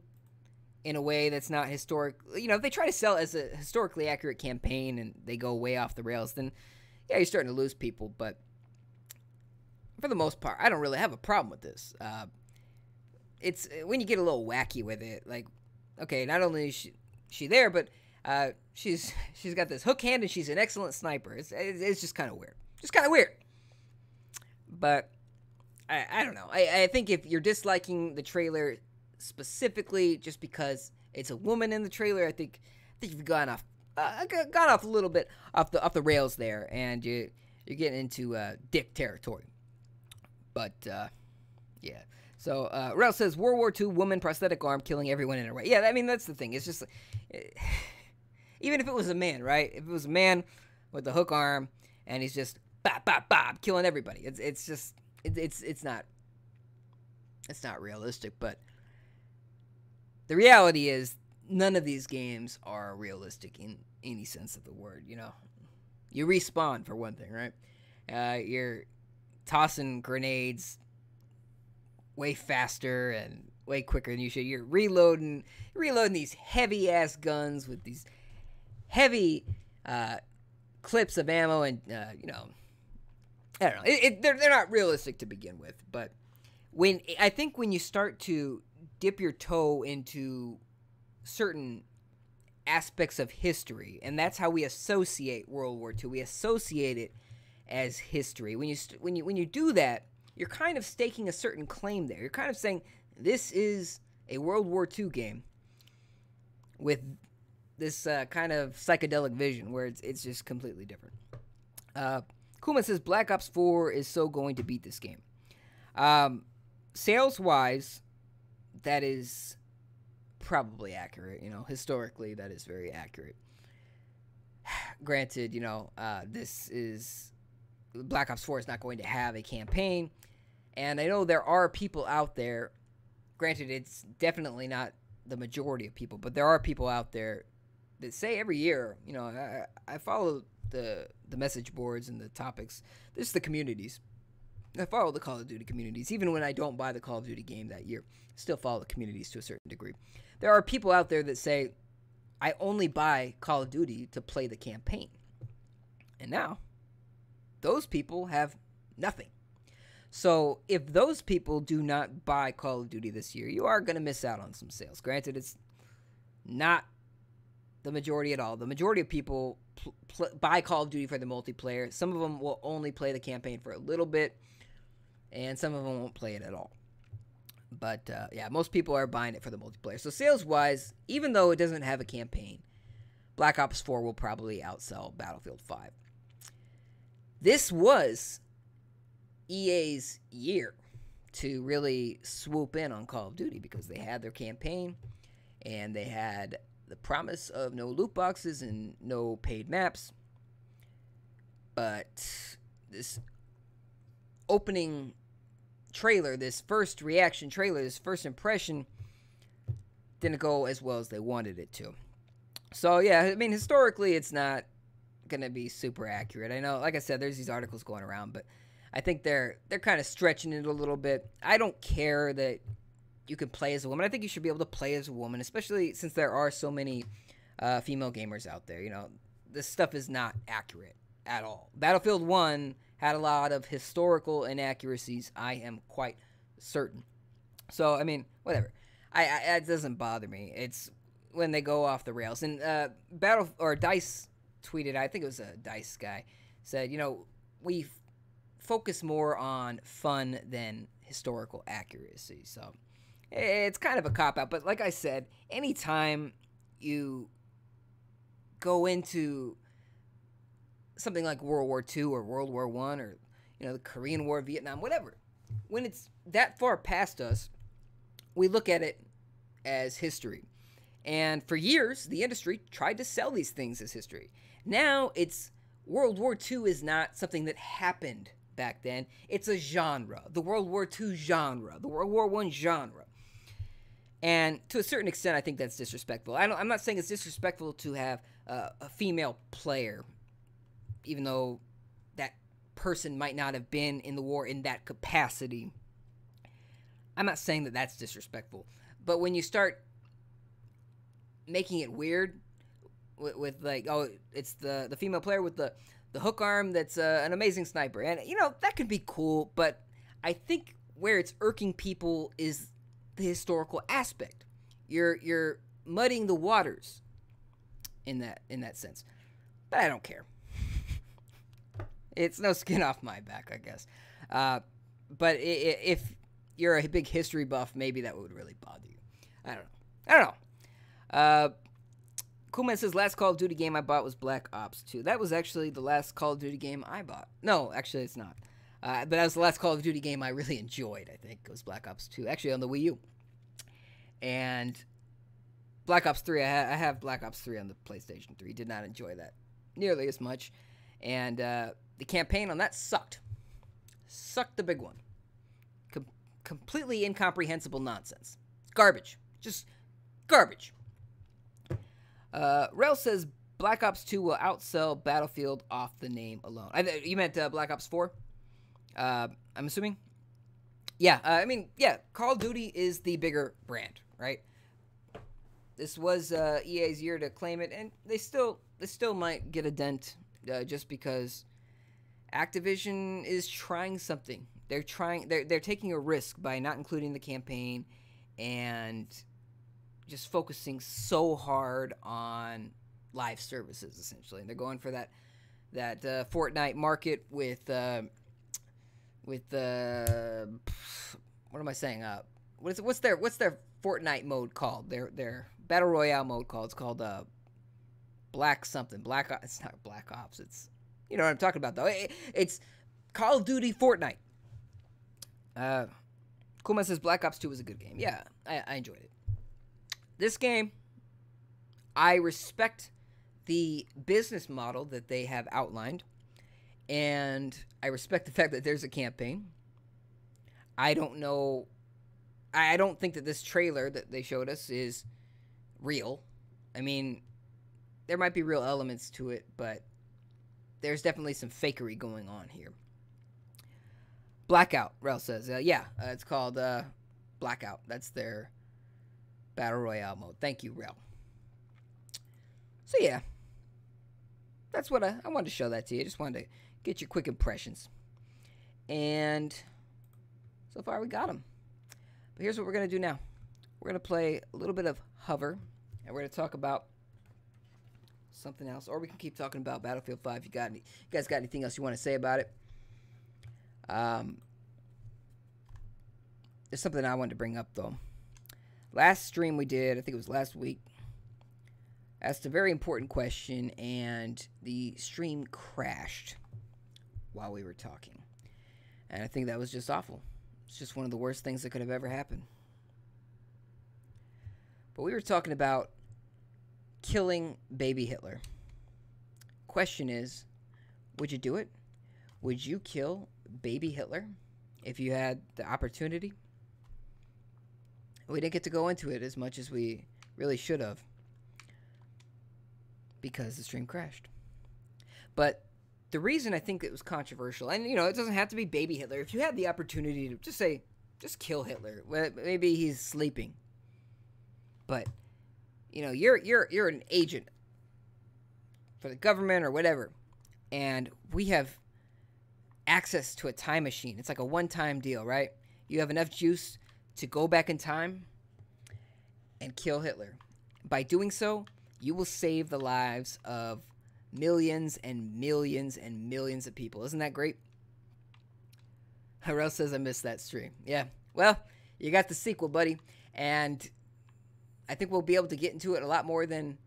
in a way that's not historic, you know, if they try to sell it as a historically accurate campaign and they go way off the rails, then yeah, you're starting to lose people. But for the most part, I don't really have a problem with this. It's when you get a little wacky with it, like, okay, not only is she there, but she's got this hook hand and she's an excellent sniper. It's just kind of weird. Just kind of weird. But I don't know. I think if you're disliking the trailer specifically just because it's a woman in the trailer, I think you've gone off a little bit off the rails there, and you're getting into dick territory. But yeah. So Rel says World War II woman prosthetic arm killing everyone in her way. Yeah, I mean that's the thing. It's just even if it was a man, right? If it was a man with the hook arm and he's just bop bop bop killing everybody, it's not realistic. But the reality is none of these games are realistic in any sense of the word. You know, you respawn for one thing, right? You're tossing grenades way faster and way quicker than you should. You're reloading these heavy ass guns with these heavy clips of ammo, and you know, I don't know. They're not realistic to begin with. But when you start to dip your toe into certain aspects of history, and that's how we associate World War II. We associate it as history. When you do that, you're kind of staking a certain claim there. You're kind of saying this is a World War II game with this kind of psychedelic vision where it's just completely different. Kuma says Black Ops 4 is so going to beat this game. Sales-wise, that is probably accurate. You know, historically, that is very accurate. Granted, you know, Black Ops 4 is not going to have a campaign, and I know there are people out there, granted it's definitely not the majority of people, but there are people out there that say every year, you know, I follow the message boards and the topics, this is the communities. I follow the Call of Duty communities, even when I don't buy the Call of Duty game that year, still follow the communities to a certain degree. There are people out there that say, I only buy Call of Duty to play the campaign. And now, those people have nothing. So if those people do not buy Call of Duty this year, you are going to miss out on some sales. Granted, it's not the majority at all. The majority of people buy Call of Duty for the multiplayer. Some of them will only play the campaign for a little bit, and some of them won't play it at all. But yeah, most people are buying it for the multiplayer. So sales-wise, even though it doesn't have a campaign, Black Ops 4 will probably outsell Battlefield 5. This was EA's year to really swoop in on Call of Duty because they had their campaign and they had the promise of no loot boxes and no paid maps. But this opening trailer, this first reaction trailer, this first impression didn't go as well as they wanted it to. So yeah, I mean, historically it's not gonna be super accurate. I know, like I said, there's these articles going around, but I think they're kind of stretching it a little bit. I don't care that you can play as a woman. I think you should be able to play as a woman, especially since there are so many female gamers out there. You know, this stuff is not accurate at all. Battlefield 1 had a lot of historical inaccuracies, I am quite certain. So, I mean, whatever. It doesn't bother me. It's when they go off the rails. And Dice tweeted, I think it was a Dice guy, said, you know, we focus more on fun than historical accuracy. So, it's kind of a cop-out. But like I said, anytime you go into something like World War II or World War I or, you know, the Korean War, Vietnam, whatever, when it's that far past us, we look at it as history. And for years, the industry tried to sell these things as history. Now it's World War II is not something that happened back then. It's a genre, the World War II genre, the World War I genre. And to a certain extent, I think that's disrespectful. I'm not saying it's disrespectful to have a female player, even though that person might not have been in the war in that capacity. I'm not saying that that's disrespectful. But when you start making it weird with like, oh, it's the female player with the hook arm that's an amazing sniper. And, you know, that could be cool. But I think where it's irking people is the historical aspect. You're muddying the waters in that sense. But I don't care. It's no skin off my back, I guess. But if you're a big history buff, maybe that would really bother you. I don't know. Coolman says, last Call of Duty game I bought was Black Ops 2. That was actually the last Call of Duty game I bought. No, actually it's not. But that was the last Call of Duty game I really enjoyed, I think. It was Black Ops 2, actually on the Wii U. And Black Ops 3, I have Black Ops 3 on the PlayStation 3. Did not enjoy that nearly as much. And the campaign on that sucked. Sucked the big one. Completely incomprehensible nonsense. Garbage. Just garbage. Rel says Black Ops 2 will outsell Battlefield off the name alone. You meant Black Ops 4? I'm assuming? Yeah, I mean, yeah, Call of Duty is the bigger brand, right? This was EA's year to claim it, and they still might get a dent just because Activision is trying something. They're taking a risk by not including the campaign and just focusing so hard on live services, essentially. And they're going for that Fortnite market with what am I saying? What's their Fortnite mode called? Their Battle Royale mode called. It's called Black something. It's not Black Ops. It's, you know what I'm talking about though. It's Call of Duty Fortnite. Kuma says Black Ops 2 was a good game. Yeah, I enjoyed it. This game, I respect the business model that they have outlined, and I respect the fact that there's a campaign. I don't think that this trailer that they showed us is real. I mean, there might be real elements to it, but there's definitely some fakery going on here. Blackout, Rel says. It's called Blackout. That's their Battle Royale mode. Thank you, Rel. So, yeah. That's what I wanted to show that to you. I just wanted to get your quick impressions. And so far, we got them. But here's what we're going to do now. We're going to play a little bit of Hover, and we're going to talk about something else. Or we can keep talking about Battlefield 5 if you guys got anything else you want to say about it. There's something I wanted to bring up, though. Last stream we did, I think it was last week, asked a very important question, and the stream crashed while we were talking. And I think that was just awful. It's just one of the worst things that could have ever happened. But we were talking about killing baby Hitler. Question is, would you do it? Would you kill baby Hitler if you had the opportunity? We didn't get to go into it as much as we really should have because the stream crashed. But the reason I think it was controversial, and, you know, it doesn't have to be baby Hitler. If you had the opportunity to just kill Hitler, maybe he's sleeping. But, you know, you're an agent for the government or whatever, and we have access to a time machine. It's like a one-time deal, right? You have enough juice to go back in time and kill Hitler. By doing so, you will save the lives of millions and millions and millions of people. Isn't that great? Harrell says I missed that stream. Yeah. Well, you got the sequel, buddy. And I think we'll be able to get into it a lot more than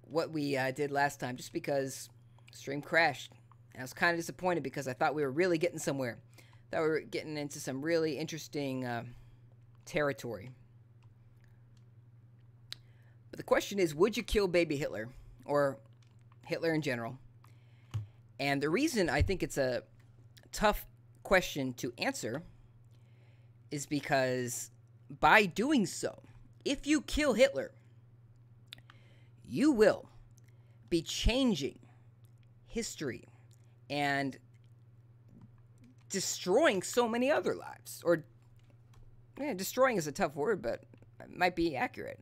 what we did last time, just because stream crashed. And I was kind of disappointed because I thought we were really getting somewhere. Thought we were getting into some really interesting territory. But the question is, would you kill baby Hitler? Or Hitler in general? And the reason I think it's a tough question to answer is because by doing so, if you kill Hitler, you will be changing history and destroying so many other lives. Or, yeah, destroying is a tough word, but it might be accurate.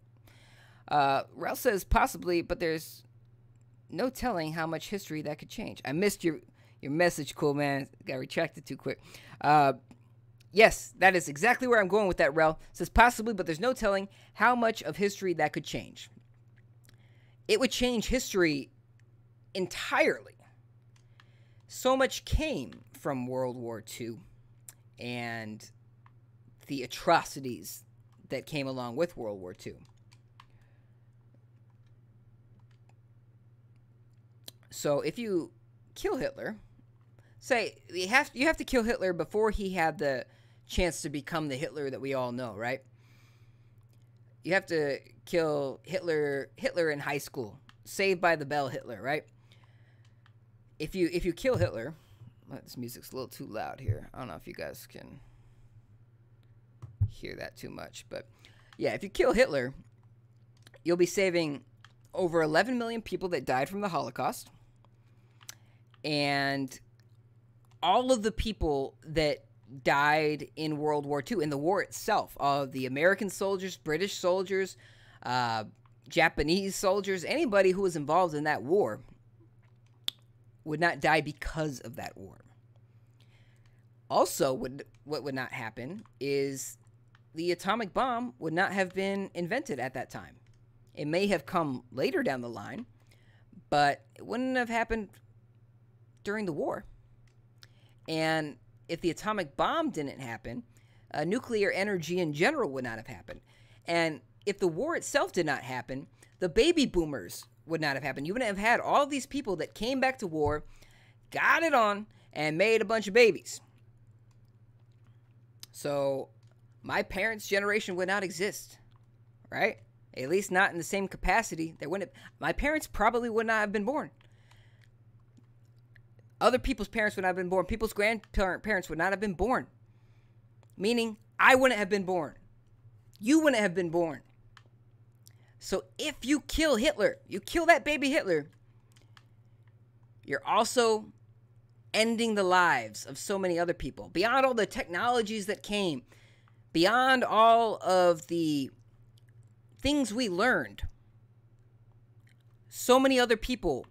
Rel says possibly, but there's no telling how much history that could change. I missed your message, cool man. Got retracted too quick. Yes, that is exactly where I'm going with that, Rel. It says possibly, but there's no telling how much of history that could change. It would change history entirely. So much came from World War II and the atrocities that came along with World War II. So if you kill Hitler, say you have to kill Hitler before he had the chance to become the Hitler that we all know, right? You have to kill Hitler in high school, Saved by the Bell Hitler, right? If you kill Hitler, this music's a little too loud here. I don't know if you guys can hear that too much, but yeah, if you kill Hitler, you'll be saving over 11 million people that died from the Holocaust, and all of the people that died in World War II, in the war itself, all of the American soldiers, British soldiers, Japanese soldiers, anybody who was involved in that war would not die because of that war. Also, what would not happen is the atomic bomb would not have been invented at that time. It may have come later down the line, but it wouldn't have happened during the war. And if the atomic bomb didn't happen, nuclear energy in general would not have happened. And if the war itself did not happen, the baby boomers would not have happened. You wouldn't have had all these people that came back to war, got it on, and made a bunch of babies. So my parents' generation would not exist, right? At least not in the same capacity. My parents probably would not have been born. Other people's parents would not have been born. People's grandparents would not have been born. Meaning, I wouldn't have been born. You wouldn't have been born. So if you kill Hitler, you kill that baby Hitler, you're also ending the lives of so many other people. Beyond all the technologies that came, beyond all of the things we learned, so many other people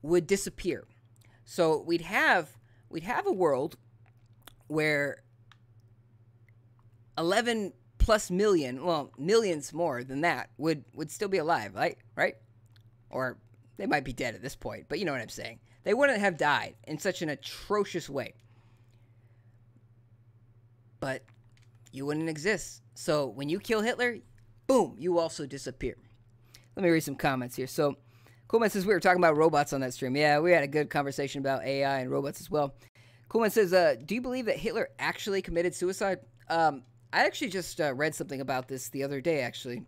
would disappear. So we'd have a world where 11 plus million, well, millions more than that would still be alive, right? Or they might be dead at this point, but you know what I'm saying. They wouldn't have died in such an atrocious way. But you wouldn't exist. So when you kill Hitler, boom, you also disappear. Let me read some comments here. So Coolman says we were talking about robots on that stream. Yeah, we had a good conversation about AI and robots as well. Coolman says, do you believe that Hitler actually committed suicide? I actually just read something about this the other day, actually.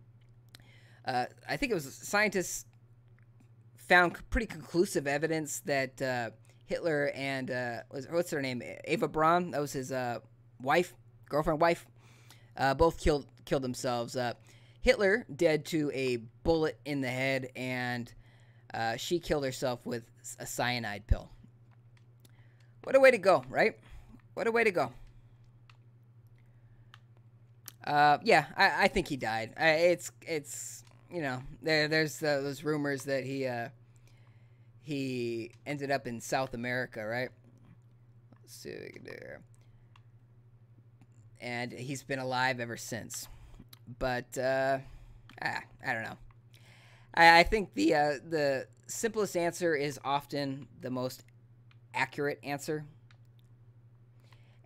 I think it was scientists found pretty conclusive evidence that Hitler and, what's her name? Eva Braun, that was his girlfriend, wife, both killed themselves. Hitler dead to a bullet in the head, and she killed herself with a cyanide pill. What a way to go, right? What a way to go. Yeah, I think he died. It's you know, there's those rumors that he ended up in South America, right? Let's see what we can do here. And he's been alive ever since. But I don't know. I think the simplest answer is often the most accurate answer,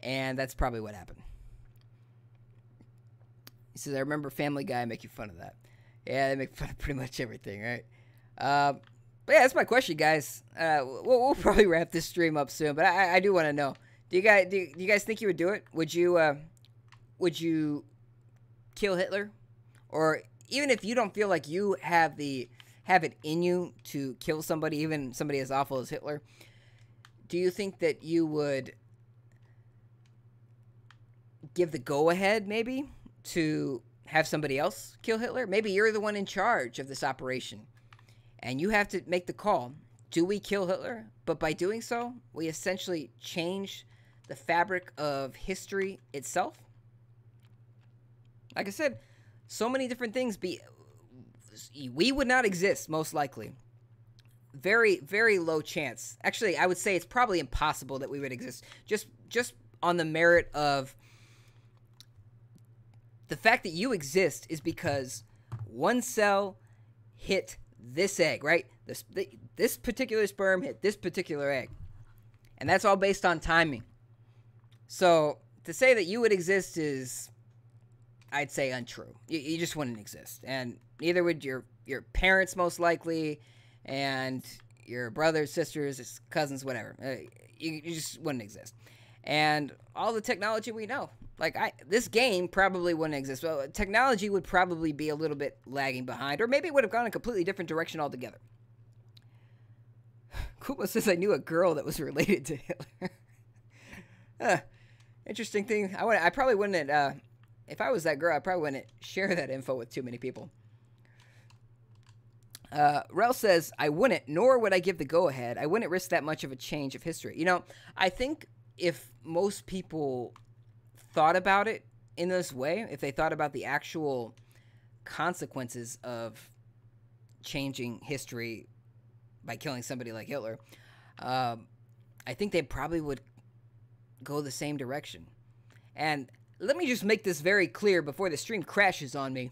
and that's probably what happened. He says, I remember Family Guy making fun of that. Yeah, they make fun of pretty much everything, right? But yeah, that's my question, guys. We'll probably wrap this stream up soon, but I do want to know, do you guys think you would do it? Would you kill Hitler? Or even if you don't feel like you have it in you to kill somebody, even somebody as awful as Hitler, do you think that you would give the go-ahead, maybe, to have somebody else kill Hitler. Maybe you're the one in charge of this operation, and you have to make the call. Do we kill Hitler? But by doing so, we essentially change the fabric of history itself. Like I said, so many different things. We would not exist, most likely. Very, very low chance. Actually, I would say it's probably impossible that we would exist. Just on the merit of the fact that you exist is because one cell hit this egg, right? This particular sperm hit this particular egg. And that's all based on timing. So to say that you would exist is, I'd say, untrue. You just wouldn't exist. And neither would your parents, most likely, and your brothers, sisters, cousins, whatever. You just wouldn't exist. And all the technology we know. Like, this game probably wouldn't exist. Well, technology would probably be a little bit lagging behind. Or maybe it would have gone a completely different direction altogether. Kuma says I knew a girl that was related to Hitler. Interesting thing. I probably wouldn't, if I was that girl, I probably wouldn't share that info with too many people. Rel says, I wouldn't, nor would I give the go-ahead. I wouldn't risk that much of a change of history. You know, I think if most people thought about it in this way, if they thought about the actual consequences of changing history by killing somebody like Hitler, I think they probably would go the same direction. And let me just make this very clear before the stream crashes on me.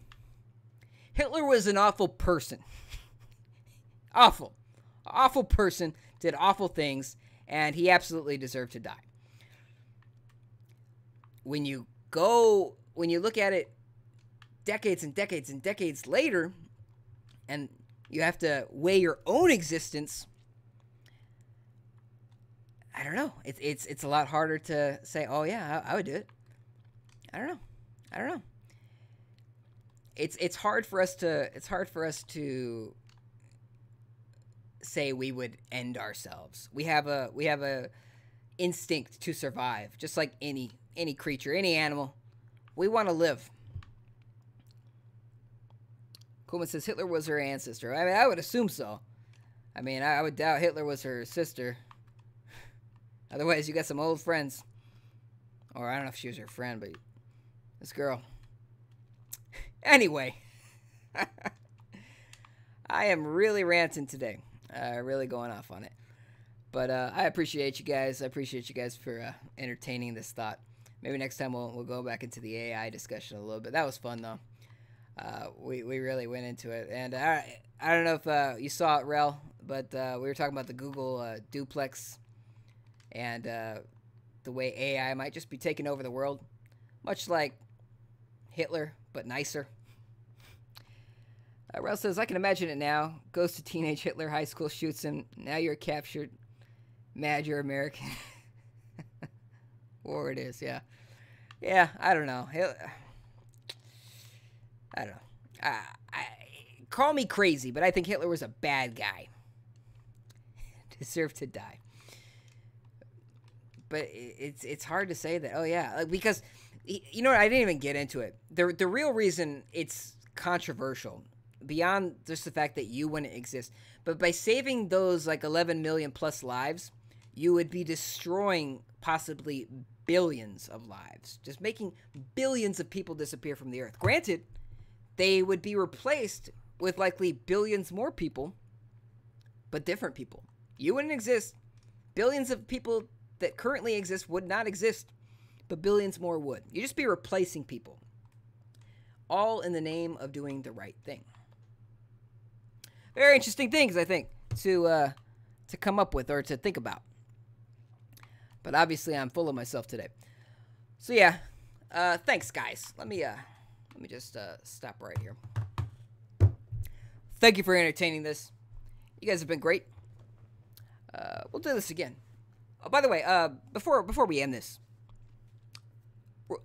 Hitler was an awful person. Awful. Awful person, did awful things, and he absolutely deserved to die. When you look at it decades and decades and decades later, and you have to weigh your own existence, I don't know. It's a lot harder to say, oh yeah, I would do it. I don't know. It's hard for us to say we would end ourselves. We have a instinct to survive, just like any creature, any animal. We want to live. Kuma says Hitler was her ancestor. I mean, I would assume so. I mean, I would doubt Hitler was her sister. Otherwise, you got some old friends. Or I don't know if she was her friend, but this girl. Anyway. I am really ranting today. Really going off on it. But I appreciate you guys. I appreciate you guys for entertaining this thought. Maybe next time we'll go back into the AI discussion a little bit. That was fun, though. We really went into it. And I don't know if you saw it, Rel, but we were talking about the Google duplex and the way AI might just be taking over the world. Much like Hitler, but nicer. Rel says, I can imagine it now. Goes to teenage Hitler high school, shoots him. Now you're captured. Mad you're American. War it is, yeah. Yeah, I don't know. I don't know. Call me crazy, but I think Hitler was a bad guy. Deserved to die. But it's hard to say that. Oh, yeah. Like, because, you know what? I didn't even get into it. The real reason it's controversial, beyond just the fact that you wouldn't exist, but by saving those, like, 11 million plus lives, you would be destroying possibly billions of lives. Just making billions of people disappear from the earth. Granted, they would be replaced with likely billions more people, but different people. You wouldn't exist. Billions of people that currently exist would not exist, but billions more would. You'd just be replacing people. All in the name of doing the right thing. Very interesting things, I think, to come up with or to think about. But obviously, I'm full of myself today. So yeah, thanks, guys. Let me just stop right here. Thank you for entertaining this. You guys have been great. We'll do this again. Oh, by the way, before we end this,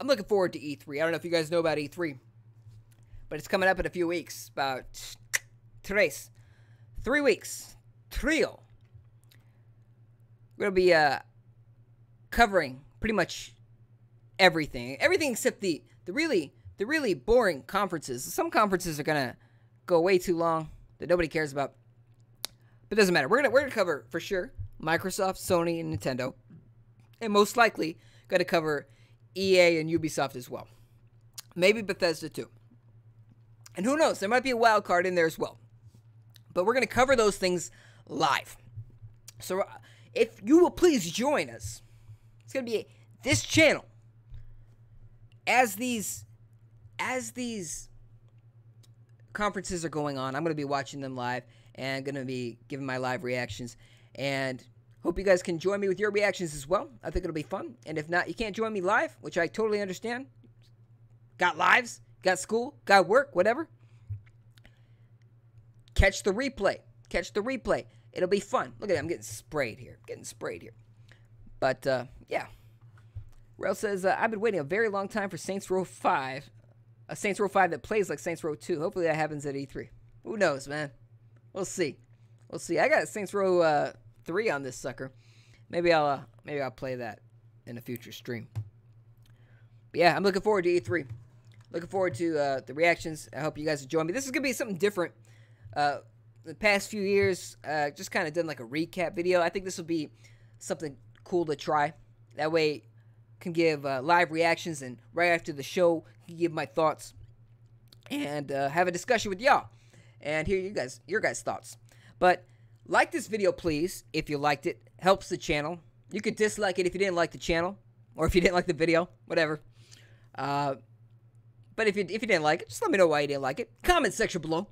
I'm looking forward to E3. I don't know if you guys know about E3, but it's coming up in a few weeks. About 3 weeks. Trio. We're gonna be covering pretty much everything except the really boring conferences. Some conferences are gonna go way too long that nobody cares about, but it doesn't matter. We're gonna cover for sure Microsoft, Sony, and Nintendo, and most likely gonna cover EA and Ubisoft as well. Maybe Bethesda too. And who knows? There might be a wild card in there as well. But we're going to cover those things live. So if you will please join us, it's going to be this channel. As these conferences are going on, I'm going to be watching them live and going to be giving my live reactions. And hope you guys can join me with your reactions as well. I think it'll be fun. And if not, you can't join me live, which I totally understand. Got lives, got school, got work, whatever. Catch the replay. Catch the replay. It'll be fun. Look at it. I'm getting sprayed here. But, yeah. Rail says, I've been waiting a very long time for Saints Row 5. A Saints Row 5 that plays like Saints Row 2. Hopefully that happens at E3. Who knows, man? We'll see. I got Saints Row 3 on this sucker. Maybe I'll play that in a future stream. But yeah, I'm looking forward to E3. Looking forward to the reactions. I hope you guys will join me. This is going to be something different. The past few years, just kind of done like a recap video. I think this will be something cool to try. That way, I can give live reactions, and right after the show, can give my thoughts and have a discussion with y'all and hear your guys' thoughts. But like this video, please, if you liked it. Helps the channel. You could dislike it if you didn't like the channel, or if you didn't like the video, whatever. But if you didn't like it, just let me know why you didn't like it. Comment section below.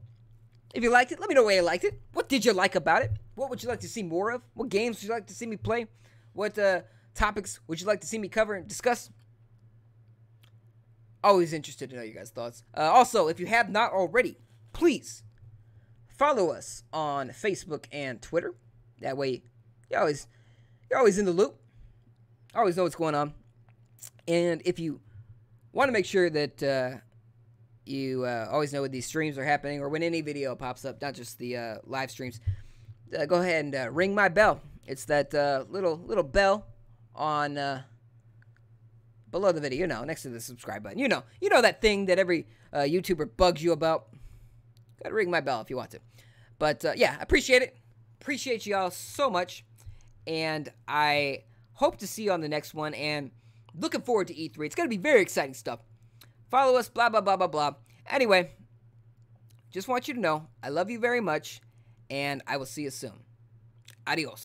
If you liked it, let me know why you liked it. What did you like about it? What would you like to see more of? What games would you like to see me play? What topics would you like to see me cover and discuss? Always interested to know you guys' thoughts. Also, if you have not already, please follow us on Facebook and Twitter. That way, you're always in the loop. Always know what's going on. And if you want to make sure that you always know when these streams are happening or when any video pops up, not just the live streams, go ahead and ring my bell. It's that little bell on below the video, next to the subscribe button. You know that thing that every YouTuber bugs you about. Gotta ring my bell if you want to. But yeah, I appreciate it. Appreciate you all so much. And I hope to see you on the next one. And looking forward to E3. It's going to be very exciting stuff. Follow us, blah, blah, blah, blah, blah. Anyway, just want you to know I love you very much. And I will see you soon. Adios.